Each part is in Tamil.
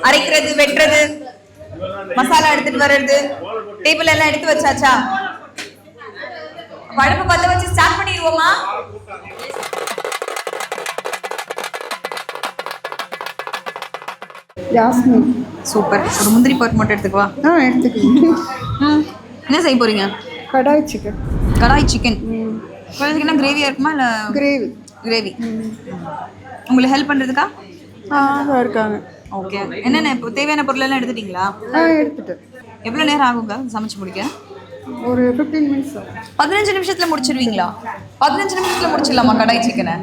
அரைக்கிறது, வெட்டுறது, மசாலா எடுத்துட்டு வர்றது, டேபிள் எல்லாம் எடுத்து வச்சாச்சா? அடுப்பு பத்த வச்சு ஸ்டார்ட் பண்ணிடுவோமா? ஜாஸ்மின். சூப்பர். ஒரு முந்திரி பருப்பு மட்டும் எடுத்துக்குவா. எடுத்துக்கோங்க. என்ன செய்ய போறீங்க? கடாய் சிக்கன். கடாய் சிக்கன். என்ன கிரேவியா இருக்குமா இல்ல? கிரேவி. கிரேவி. உங்களுக்கு ஹெல்ப் பண்றதுக்கா? இருக்காங்க. ஓகே. என்னென்ன இப்போ தேவையான பொருள் எல்லாம் எடுத்துட்டீங்களா? எடுத்துட்டேன். எவ்வளோ நேரம் ஆகுங்க சமைச்சு முடிக்க? ஒரு 15 மினிட்ஸ். 15 நிமிஷத்துல முடிச்சிருவீங்களா? 15 நிமிஷத்துல முடிச்சிடலாமா கடாய் சிக்கனை?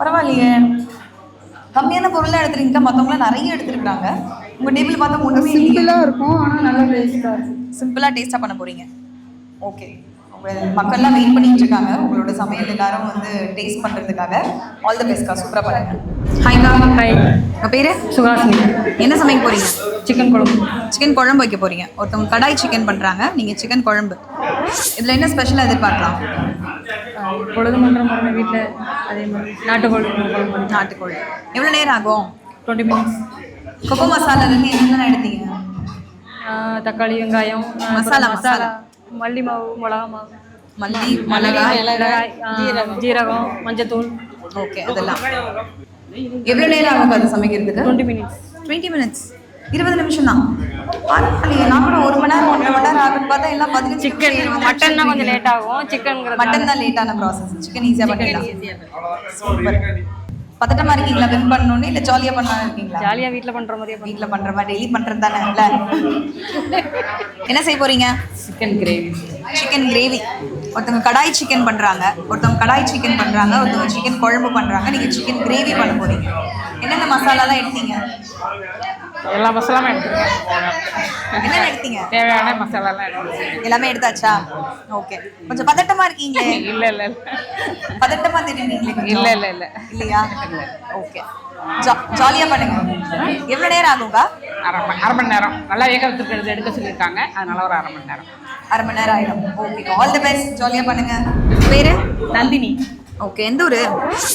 பரவாயில்லையே, கம்மியான பொருள் தான் எடுத்துருக்கீங்க. மற்றவங்களாம் நிறைய எடுத்துருக்காங்க. உங்கள் டேபிள் பார்த்தா ஒன்றுமே சிம்பிளாக இருக்கும், ஆனால் நல்லா டேஸ்ட்டாக இருக்கும். சிம்பிளாக டேஸ்ட்டாக பண்ண போகிறீங்க. ஓகே. மக்கள்லாம் வெயிட் பண்ணிட்டு இருக்காங்க உங்களோட சமையல் எல்லாரும் வந்து டேஸ்ட் பண்ணுறதுக்காக. ஆல் தி பெஸ்ட்கா, சூப்பராக பண்ணுங்க. ஹாய்க்கா. ஹாய். உங்கள் பேர்? சுகாசினி. என்ன சமைக்க போகிறீங்க? சிக்கன் குழம்பு. சிக்கன் குழம்பு வைக்க போகிறீங்க. ஒருத்தவங்க கடாய் சிக்கன் பண்ணுறாங்க, நீங்கள் சிக்கன் குழம்பு. இதில் என்ன ஸ்பெஷலாக எதிர்பார்க்கலாம்? பொழுது மன்றம் பண்ண வீட்டில் அதே மாதிரி நாட்டுக்கோழி குழம்பு. நாட்டுக்கோழி. எவ்வளோ நேரம் ஆகும்? 20 மினிட்ஸ். கொக்கோ மசாலாலேருந்து என்னென்ன எடுத்தீங்க? தக்காளி, வெங்காயம், மசாலா, மல்லி மாவு, மிளகா மாவு, மல்லி, மிளகாய், ஜீரகம், மஞ்சத்தூள். ஓகே. அதெல்லாம் எவ்வளோ நேரம் ஆகும் அது சமைக்கிறதுக்கு? 20 மினிட்ஸ். 20 மினிட்ஸ். 20 நிமிஷம் தான். பரவாயில்லையே, நான் கூட 1 மணி நேரம் 1.5 மணி நேரம் ஆகுன்னு பார்த்தா எல்லாம் 15 சிக்கன். மட்டன் தான் கொஞ்சம் லேட் ஆகும். மட்டன் தான் லேட்டான ப்ராசஸ். சிக்கன் ஈஸியாக பண்ணிடலாம். சூப்பர். பதட்டமா இருக்கீங்களா? வின் பண்ணணும்னு இல்லை ஜாலியாக பண்ணலான்னு இருக்கீங்களா? ஜாலியாக வீட்டில் பண்ணுற மாதிரியே. வீட்டில் பண்ணுற மாதிரி டெய்லி பண்ணுறது தானே இல்லை? என்ன செய்ய போகிறீங்க? Chicken gravy. Chicken gravy. ஒருத்தவங்க கடாய் சிக்கன் பண்ணுறாங்க, ஒருத்தவங்க கடாய் சிக்கன் பண்ணுறாங்க, ஒருத்தவங்க சிக்கன் குழம்பு பண்ணுறாங்க. நீங்கள் சிக்கன் கிரேவி பண்ண போகிறீங்க. என்னென்ன மசாலாலாம் எடுத்தீங்க? எல்லா மசாலாவும் எடுத்துருக்கேன். என்னென்ன எடுத்தீங்க? தேவையான மசாலாலாம் எடுத்துருக்கேன். எல்லாமே எடுத்தாச்சா? ஓகே. கொஞ்சம் பதட்டமா இருக்கீங்களே? இல்லை இல்லை இல்லை. பதட்டமா தெரியுறீங்களே? இல்லை இல்லை இல்லை. இல்லையா? ஓகே. ஜாலியா பண்ணுங்க. எவ்வளோ நேரம் ஆகுங்க? அரை மணி நேரம். நல்லா வேக வச்சுருக்கிறது எடுக்க சொல்லியிருக்காங்க, அதனால ஒரு அரை மணி நேரம். அரை மணி நேரம் ஆயிடும். ஓகே. All the best. ஜாலியா பண்ணுங்க. பேரு? நந்தினி. ஓகே. எந்த ஊரு?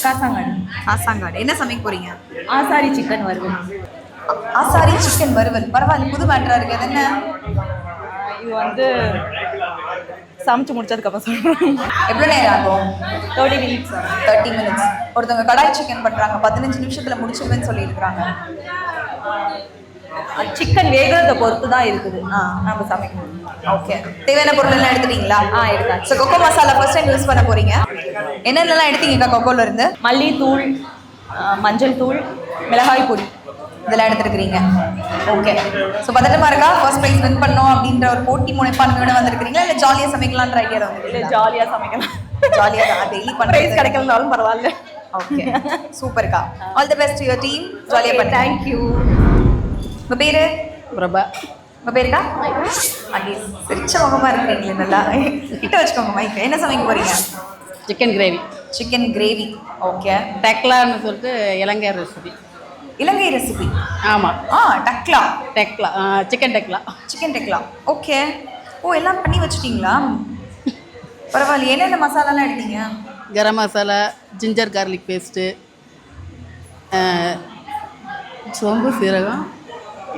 காசாங்காடு. காசாங்காடு. என்ன சமைக்க போறீங்க? ஆசாரி சிக்கன் வறுவல். ஆசாரி சிக்கன் வறுவல். பரவாயில்ல, புது மேட்டரா இருக்கு. அது என்ன? இது வந்து சமைச்சு முடிச்சதுக்கப்புறம் சொல்கிறேன். எவ்வளோ நேரம் ஆகும்? 30 மினிட்ஸ். 30 மினிட்ஸ். ஒருத்தவங்க கடாய் சிக்கன் பண்ணுறாங்க, 15 நிமிஷத்தில் முடிச்சிருவேன்னு சொல்லியிருக்கிறாங்க. சிக்கன் வேகிறத பொறுத்து தான் இருக்குது. நம்ம சமைக்கணும். ஓகே. தேவையான பொருள் எல்லாம் எடுத்துட்டீங்களா? எடுத்தாச்சு. So cocoa masala first time use பண்ண போறீங்க. என்னென்னலாம் எடுத்தீங்கக்கா கொக்கோல இருந்து? மல்லித்தூள், மஞ்சள் தூள், மிளகாய் பொடி இதெல்லாம் எடுத்துருக்கிறீங்க. ஓகே. ஸோ பதட்டமா இருக்கா? ஃபர்ஸ்ட் ப்ரைஸ் வின் பண்ணோம் அப்படின்ற ஒரு போட்டி முனைப்பான்மையோட வந்திருக்கிறீங்களா இல்லை ஜாலியாக சமைக்கலான்ற ஐடியா வந்து? ஜாலியாக சமைக்கலாம். ஜாலியாக டெய்லி பண்ண ப்ரைஸ் கிடைக்கலனாலும் பரவாயில்ல. ஓகே. சூப்பர்க்கா. All the best to your team. ஜாலியாக பண்ணு. தேங்க்யூ. உங்கள் பேரு? பிரபா. உங்கள் பேருக்கா? அங்கே சிரிச்ச முகமாக இருக்கிறீங்களே, நல்லா கிட்ட வச்சுக்கோங்க மைக். என்ன சமைக்க போறீங்க? Chicken gravy. Chicken gravy. Okay. டெக்லான்னு சொல்லிட்டு இலங்கை ரெசிபி. இலங்கை ரெசிபி. ஆமாம். டக்லா. டெக்லா, சிக்கன் டெக்லா. சிக்கன் டெக்லா. ஓகே. ஓ, எல்லாம் பண்ணி வச்சுட்டிங்களா? பரவாயில்ல. என்னென்ன மசாலாலாம் எடுத்தீங்க? Garam masala, ginger garlic paste, சோம்பு, சீரகம்,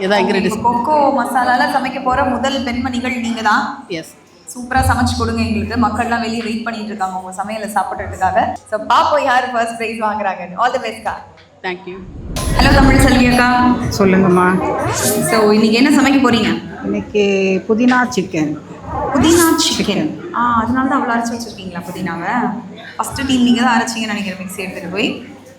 இதான் இன்க்ரீடியன்ஸ். கொக்கோ மசாலாலாம் சமைக்க போகிற முதல் பெண்மணிகள் நீங்கள் தான். எஸ். சூப்பராக சமைச்சு கொடுங்க எங்களுக்கு. மக்கள்லாம் வெளியே வெயிட் பண்ணிட்டு இருக்காங்க உங்கள் சமையலை சாப்பிட்றதுக்காக. ஸோ பாப்போம் யார் ஃபர்ஸ்ட் ப்ரைஸ் வாங்குறாங்க. ஆல் தி பெஸ்ட்கா. தேங்க்யூ. ஹலோ தமிழ் செல்வி அக்கா. சொல்லுங்கம்மா. ஸோ இன்னைக்கு என்ன சமைக்க போறீங்க? இன்னைக்கு புதினா சிக்கன். புதினா சிக்கன். அதனால தான் அவ்வளோ அரைச்சி வச்சுருக்கீங்களா புதினாவை? ஃபஸ்ட்டு டீம் நீங்கள் தான் அரைச்சிங்கன்னு நினைக்கிறேன், மிக்ஸி எடுத்துகிட்டு போய்.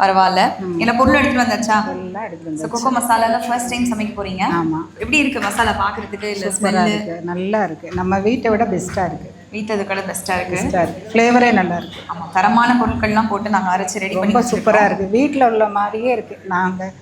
பரவாயில்ல. என்ன பொருள் எடுத்துகிட்டு வந்தாச்சா? எல்லாம் எடுத்துட்டு ஸோ கொக்கோ மசாலாலாம் ஃபர்ஸ்ட் டைம் சமைக்க போகிறீங்க. ஆமாம். எப்படி இருக்குது மசாலா பார்க்குறதுக்கு? இல்லை சூப்பராக இருக்குது, நல்லா இருக்குது. நம்ம வீட்டை விட பெஸ்ட்டாக இருக்குது. வீட்டது கடை பெஸ்ட்டாக இருக்குது. பெஸ்ட்டாக இருக்குது. ஃப்ளேவரே நல்லா இருக்குது. ஆமாம், தரமான பொருட்கள்லாம் போட்டு நாங்கள் அரைச்சி ரெடி பண்ணி ரொம்ப சூப்பராக இருக்குது. வீட்டில் உள்ள மாதிரியே இருக்குது. நாங்கள்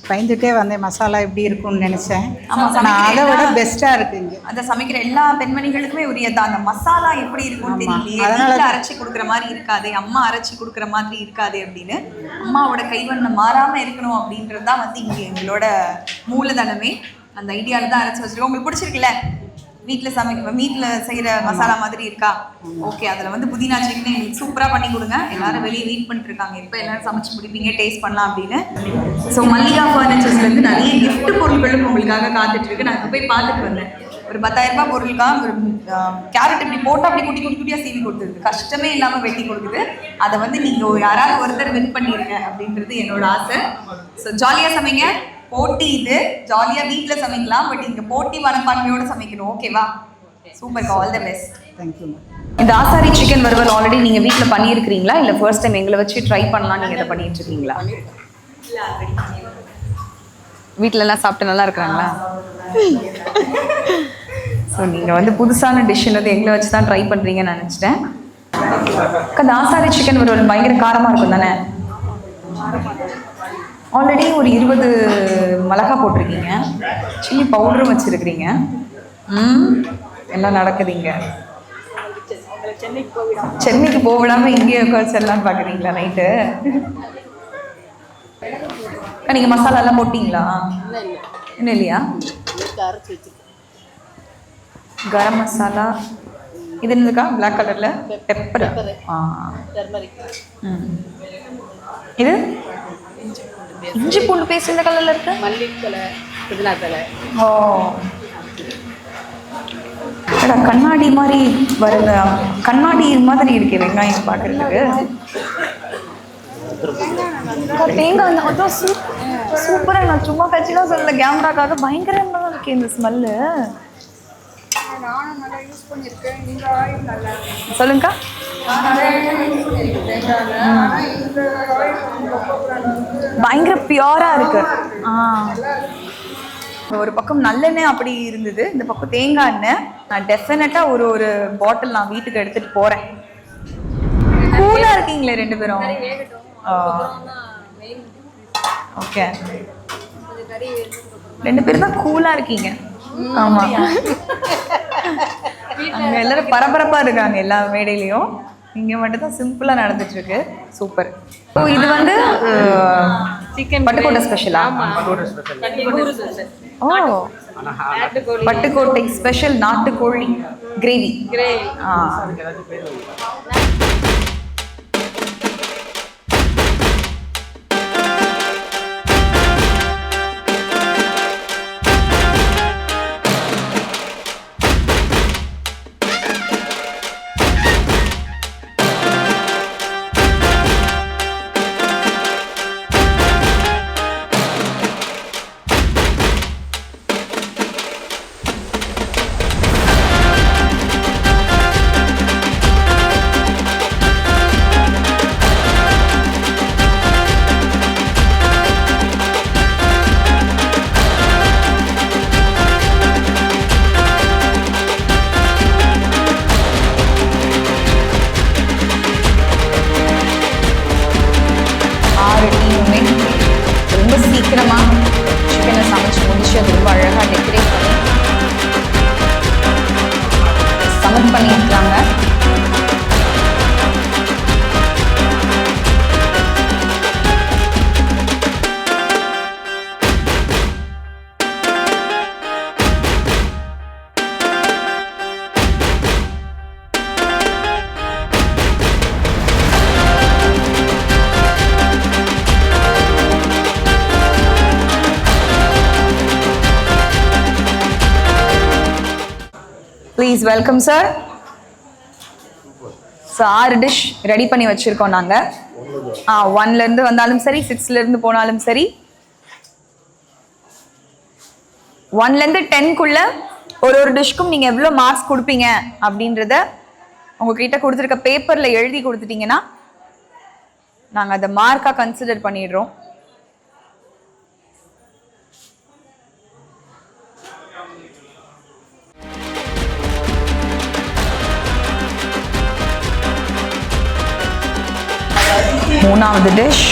பயந்துட்டே வந்தேன் மசாலா எப்படி இருக்கும்னு நினச்சேன். ஆனால் அதை விட பெஸ்ட்டாக இருக்குங்க. அதை சமைக்கிற எல்லா பெண்மணிகளுக்குமே உரியதான். அந்த மசாலா எப்படி இருக்கும்னு தெரியலையே, வீட்டில் அரைச்சி கொடுக்குற மாதிரி இருக்காது, அம்மா அரைச்சி கொடுக்குற மாதிரி இருக்காது அப்படின்னு அம்மாவோட கைவண்ணம் மாறாமல் இருக்கணும் அப்படின்றது தான் வந்து இங்கே எங்களோட மூலதனமே. அந்த ஐடியாவில் தான் அரைச்சி வச்சுருக்கோம். உங்களுக்கு பிடிச்சிருக்குல்ல? வீட்டில் செய்கிற மசாலா மாதிரி இருக்கா? ஓகே, அதில் வந்து புதினா சட்னி எங்களுக்கு சூப்பராக பண்ணி கொடுங்க. எல்லாரும் வெளியே வெயிட் பண்ணிட்டு இருக்காங்க, எப்போ எல்லாரும் சமைச்சு முடிப்பீங்க, டேஸ்ட் பண்ணலாம் அப்படின்னு. ஸோ மல்லிகா ஃபர்னிச்சர்ஸ்லேருந்து நிறைய gift பொருட்களும் உங்களுக்காக காத்துட்டு இருக்கு. நான் போய் பார்த்துட்டு வந்தேன். ஒரு 10,000 ரூபாய் பொருளுக்காக ஒரு கேரட் இப்படி போட்டால் அப்படி குட்டி குட்டி குட்டியாக சீவி கொடுத்துருக்கு. கஷ்டமே இல்லாமல் வெட்டி கொடுக்குது. அதை வந்து நீங்கள் யாராவது ஒருத்தர் வின் பண்ணிடுங்க அப்படின்றது என்னோட ஆசை. ஸோ ஜாலியாக சமைங்க. போட்டி இது ஜாலியாக வீட்டில் சமைக்கலாம், பட் இங்கே போட்டி மனப்பான்மையோடு சமைக்கணும். ஓகேவா? Super, all the best. Thank you. இந்த ஆசாரி சிக்கன் வறுவல் ஆல்ரெடி நீங்கள் வீட்டில் பண்ணியிருக்கிறீங்களா, இல்லை ஃபர்ஸ்ட் டைம் எங்களை வச்சு ட்ரை பண்ணலாம் நீங்கள் இதை பண்ணிட்டு இருக்கீங்களா? வீட்டிலலாம் சாப்பிட்டு நல்லா இருக்கிறாங்களா? ஸோ நீங்கள் வந்து புதுசான டிஷ்ஷுன்றது எங்களை வச்சு தான் ட்ரை பண்ணுறீங்கன்னு நினச்சிட்டேன். இந்த ஆசாரி சிக்கன் வறுவல் பயங்கர காரமாக இருக்கும் தானே? ஆல்ரெடி ஒரு 20 மிளகா போட்டிருக்கீங்க, சில்லி பவுடரும் வச்சுருக்கிறீங்க. எல்லாம் நடக்குதுங்க. சென்னைக்கு போவிடாமல் இங்கேயே உட்காந்துடலான்னு பார்க்குறீங்களா நைட்டு? நீங்கள் மசாலாலாம் போட்டிங்களா? இன்னும் இல்லையா? கரம் மசாலா இது என்னதுக்கா? பிளாக் கலரில் பெப்பர். இது இஞ்சி பூண்டு பேஸ்ட் இந்த கலரில் இருக்கு. மல்லித்தலை, புதினா தலை. ஓ, கண்ணாடி மாதிரி வருங்க. கண்ணாடி மாதிரி இருக்கு வெங்காயம் பார்க்கறதுக்கு. தேங்காய் அதான் சூப்பராக. நான் சும்மா கட்சிலாம் சொல்லல, கேமராக்காக பயங்கரமாக இருக்கு இந்த ஸ்மெல்லு. சொல்லுங்கக்கா. பயங்கர பியூரா இருக்கு. ஒரு பக்கம் நல்லெண்ணெய் அப்படி இருந்தது, இந்த பக்கம் தேங்காய் எண்ணெய். நான் டெஃபினட்டா ஒரு பாட்டில் நான் வீட்டுக்கு எடுத்துட்டு போறேன். கூலா இருக்கீங்களே ரெண்டு பேரும். ஓகே, ரெண்டு பேரும் தான் கூலா இருக்கீங்க. ஆமா, அங்க எல்லாரும் பரபரப்பா இருக்காங்க எல்லா மேடையிலையும். இங்க மட்டும் தான் சிம்பிளா நடந்துட்டு இருக்கு. சூப்பர். ஓ, இது வந்து சிக்கன் பட்டுக்கோட்டை ஸ்பெஷலா? ஓ, பட்டுக்கோட்டை ஸ்பெஷல் நாட்டுக்கோழி கிரேவி. ரொம்ப சீக்கிரமா சிக்கனை சமைச்சு முடிச்சு அது ரொம்ப அழகாக டெக்கரேட் பண்ணி சமைட் பண்ணியிருக்காங்க. Please welcome sir. So 6 dish ready பண்ணி வச்சுருக்கோம் நாங்கள். 1லேருந்து வந்தாலும் சரி, 6லேருந்து போனாலும் சரி, 1லேருந்து 10க்குள்ளே ஒரு டிஷ்க்கும் நீங்கள் எவ்வளோ மார்க்ஸ் கொடுப்பீங்க அப்படின்றத உங்ககிட்ட கொடுத்துருக்க பேப்பரில் எழுதி கொடுத்துட்டீங்கன்னா நாங்கள் அதை மார்க்காக கன்சிடர் பண்ணிடுறோம். மூணாவது டிஷ்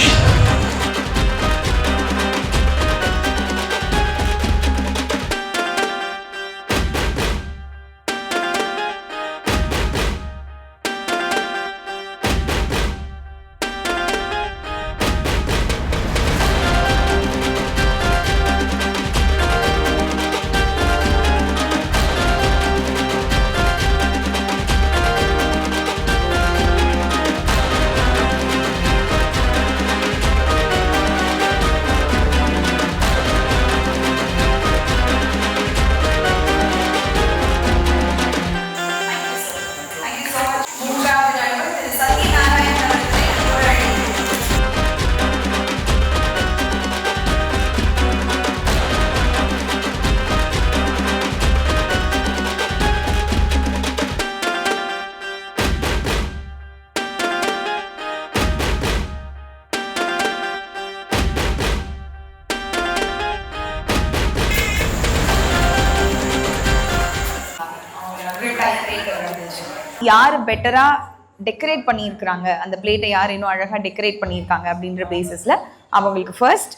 யார் பெட்டராக டெக்கரேட் பண்ணியிருக்கிறாங்க, அந்த பிளேட்டை யார் இன்னும் அழகாக டெக்கரேட் பண்ணியிருக்காங்க அப்படின்ற பேசிஸில் அவங்களுக்கு ஃபர்ஸ்ட்,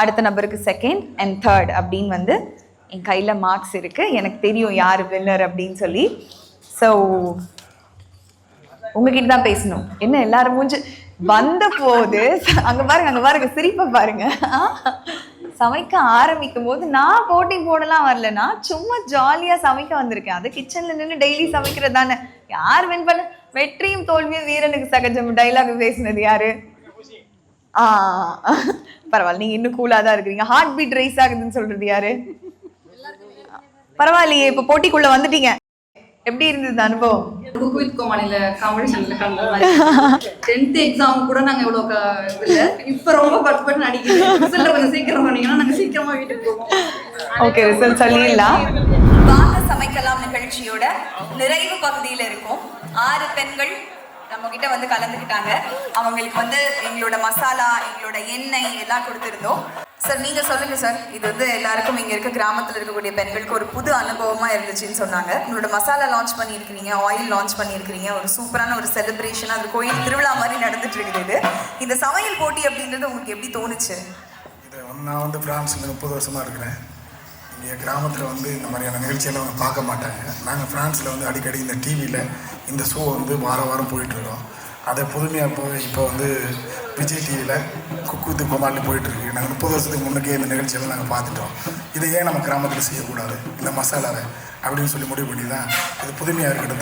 அடுத்த நபருக்கு செகண்ட் அண்ட் தேர்ட் அப்படின்னு வந்து என் கையில் மார்க்ஸ் இருக்குது. எனக்கு தெரியும் யார் வின்னர் அப்படின்னு சொல்லி. ஸோ உங்ககிட்ட தான் பேசணும். என்ன எல்லாரும் மூஞ்சி வந்த போது அங்கே பாருங்க சிரிப்பை பாருங்க. சமைக்க ஆரம்பிக்கும் போது நான் போட்டி போடலாம் வரல, நான் சும்மா ஜாலியாக சமைக்க வந்திருக்கேன். அது கிச்சனில் நின்று டெய்லி சமைக்கிறது தானே. யார் வின் பண்ண? வெற்றியும் தோல்வியும் வீரனுக்கு சகஜம் டைலாக் பேசினது யாரு? பரவாயில்ல, நீங்க இன்னும் கூலா தான் இருக்கிறீங்க. ஹார்ட் பீட் ரைஸ் ஆகுதுன்னு சொல்றது யாரு? பரவாயில்லையே, இப்ப போட்டிக்குள்ள வந்துட்டீங்க. எப்படி இருந்தது அனுபவம்? குக் வித் கோமாளில காம்படிஷன்ல கலந்த மாதிரி 10th எக்ஸாம் கூட நாங்க இவ்வளவு இல்ல, இப்ப ரொம்ப பட் நடிக்கிறோம். ரிசல்ட் கொஞ்சம் சீக்கிரம் பண்ணீங்கன்னா நாங்க சீக்கிரமா வீட்டுக்கு போவோம். ஓகே, ரிசல்ட் சொல்லிடலாம். வாங்க சமைக்கலாம் நிகழ்ச்சியோட நிறைவு பகுதியில இருக்கும். 6 பெண்கள் நம்ம கிட்ட வந்து கலந்துக்கிட்டாங்க. அவங்களுக்கு வந்து எங்களோட மசாலா, எங்களோட எண்ணெய் எல்லாம் கொடுத்துருந்தோம். சார் நீங்க சொல்லுங்க சார், இது வந்து எல்லாருக்கும் இங்க இருக்க கிராமத்துல இருக்கக்கூடிய பெண்களுக்கு ஒரு புது அனுபவமா இருந்துச்சுன்னு சொன்னாங்க. உங்களோட மசாலா லான்ச் பண்ணியிருக்கிறீங்க, ஆயில் லான்ச் பண்ணியிருக்கிறீங்க, ஒரு சூப்பரான ஒரு செலிப்ரேஷன், அது கோயில் திருவிழா மாதிரி நடந்துட்டு இருக்குது. இந்த சமையல் போட்டி அப்படின்றது உங்களுக்கு எப்படி தோணுச்சு? இது நான் வந்து பிரான்ஸில் 30 வருஷமாக இருக்கிறேன். இங்கே கிராமத்தில் வந்து இந்த மாதிரியான நிகழ்ச்சியெல்லாம் அவங்க பார்க்க மாட்டாங்க. நாங்கள் ஃப்ரான்ஸில் வந்து அடிக்கடி இந்த டிவியில் இந்த ஷோ வந்து வாரம் போயிட்டுருக்கோம். அதை புதுமையாக இப்போ வந்து விஜய் டிவியில் குக் வித் கோமாளி போயிட்டுருக்கு. நாங்கள் 30 வருஷத்துக்கு முன்னுக்கே இந்த நிகழ்ச்சியெல்லாம் நாங்கள் பார்த்துட்டோம். இதை ஏன் நம்ம கிராமத்தில் செய்யக்கூடாது, இந்த மசாலாவை அப்படின்னு சொல்லி முடிவு பண்ணி தான் இது புதுமையாக இருக்கட்டும்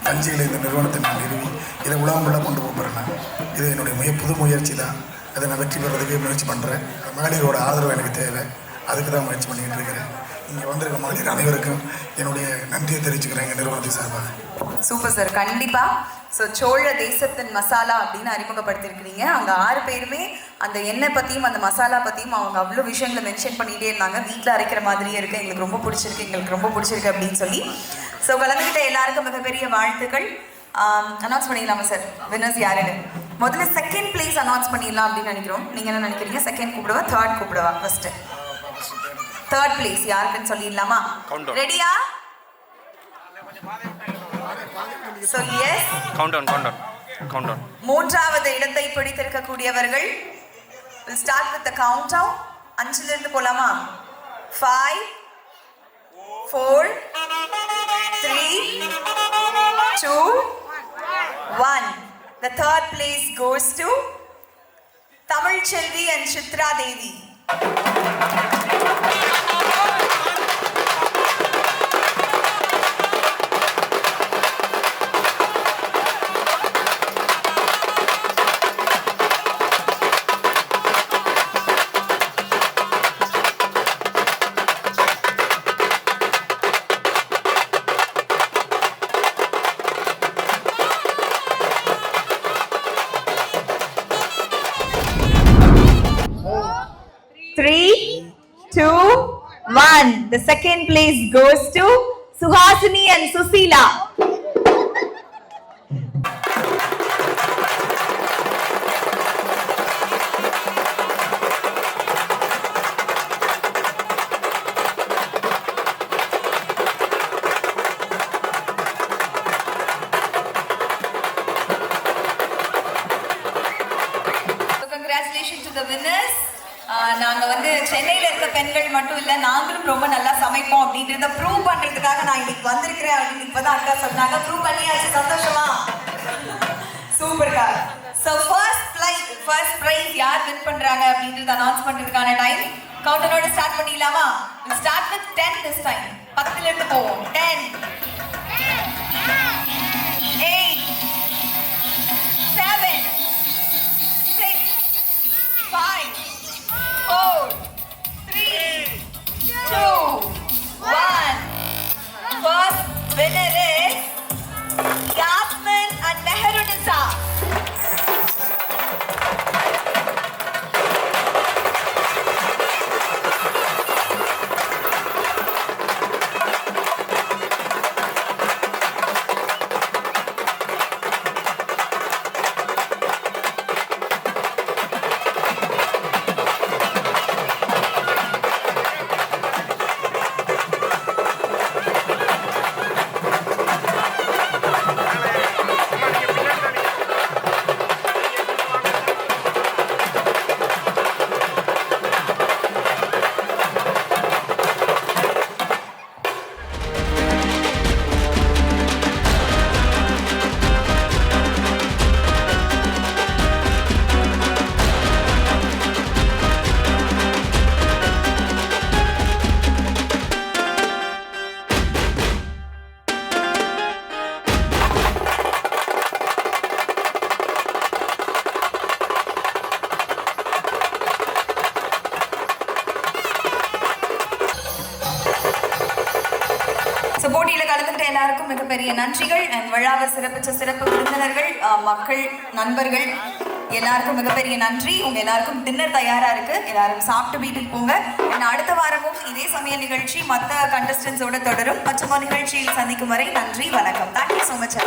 தஞ்சையில் இந்த நிறுவனத்தை நான் நிறுவி இதை உலகம் ஃபுல்லாக கொண்டு போகிறேன்னா இது என்னுடைய புது முயற்சி தான். அதை நான் வெற்றி பெறதுக்கே முயற்சி பண்ணுறேன். மகளிரோட ஆதரவு எனக்கு தேவை, அதுக்கு தான் முயற்சி பண்ணிக்கிட்டு இருக்கிறேன். இங்கே வந்திருக்க மகளிர் அனைவருக்கும் என்னுடைய நன்றியை தெரிவிச்சுக்கிறேன் எங்கள் நிறுவனத்தை சார்பாக. சூப்பர் சார், கண்டிப்பா. ஸோ சோழ தேசத்தின் மசாலா அப்படின்னு அறிமுகப்படுத்திருக்கிறீங்க. அங்கே 6 பேருமே அந்த எண்ணெய் பற்றியும் அந்த மசாலா பற்றியும் அவங்க அவ்வளோ விஷயங்களை மென்ஷன் பண்ணிகிட்டே இருந்தாங்க. வீட்டில் அரைக்கிற மாதிரியே இருக்குது, எங்களுக்கு ரொம்ப பிடிச்சிருக்கு அப்படின்னு சொல்லி. ஸோ கலந்துக்கிட்ட எல்லாருக்கும் மிகப்பெரிய வாழ்த்துக்கள். அனௌன்ஸ் பண்ணிடலாமா சார் வின்னர்ஸ் யாருன்னு? முதல்ல செகண்ட் பிளேஸ் அனௌன்ஸ் பண்ணிடலாம் அப்படின்னு நினைக்கிறோம். நீங்கள் என்ன நினைக்கிறீங்க? செகண்ட் கூப்பிடுவா, தேர்ட் கூப்பிடுவா? ஃபர்ஸ்ட்டு தேர்ட் பிளேஸ் யாருக்குன்னு சொல்லிடலாமா? ரெடியா? So yes. Count down. மூன்றாவது இடத்தை பிடித்திருக்கக்கூடியவர்கள் will start with the countdown. 5ல இருந்து போலாமா? 5 4 3 2 1. The third place goes to Tamil Chelvi and Chitra Devi. The second place goes to Suhasini and Susila. Congratulations to the winners. நாங்க வந்து சென்னையில இருக்க பெண்கள் மட்டும் இல்ல, நாங்களும் ரொம்ப நல்லா சமைப்போம் அப்படின்றத ப்ரூவ் பண்றதுக்காக நான் இன்னைக்கு வந்திருக்கிறேன் அப்படின்னு இப்பதான் அக்கா சொன்னாங்க. ப்ரூவ் பண்ணியாச்சு, சந்தோஷமா? சூப்பர்க்கா. ஸோ ஃபர்ஸ்ட் ப்ரைஸ் யார் வின் பண்றாங்க அப்படின்றத அனௌன்ஸ் பண்றதுக்கான டைம் கவுண்டரோட ஸ்டார்ட் பண்ணிடலாமா? Start with 10 this time. 10ல இருந்து போவோம். 10 8 7 6 5 4 3 2 1. First winner is Yasmin and Meherunisa. So போட்டியில் கலந்துக்கிட்ட எல்லாருக்கும் மிகப்பெரிய நன்றிகள் அண்ட் விழாவை சிறப்பிச்ச சிறப்பு விருந்தினர்கள், மக்கள், நண்பர்கள் எல்லாருக்கும் மிகப்பெரிய நன்றி. உங்க எல்லாருக்கும் டின்னர் தயாரா இருக்கு, எல்லாரும் சாப்பிட்டு வீட்டுக்கு போங்க. அடுத்த வாரமும் இதே சமையல் நிகழ்ச்சி மற்ற கண்டஸ்டன்ஸோட தொடரும். மற்றும் நிகழ்ச்சியில் சந்திக்கும் வரை நன்றி, வணக்கம். Thank you so much.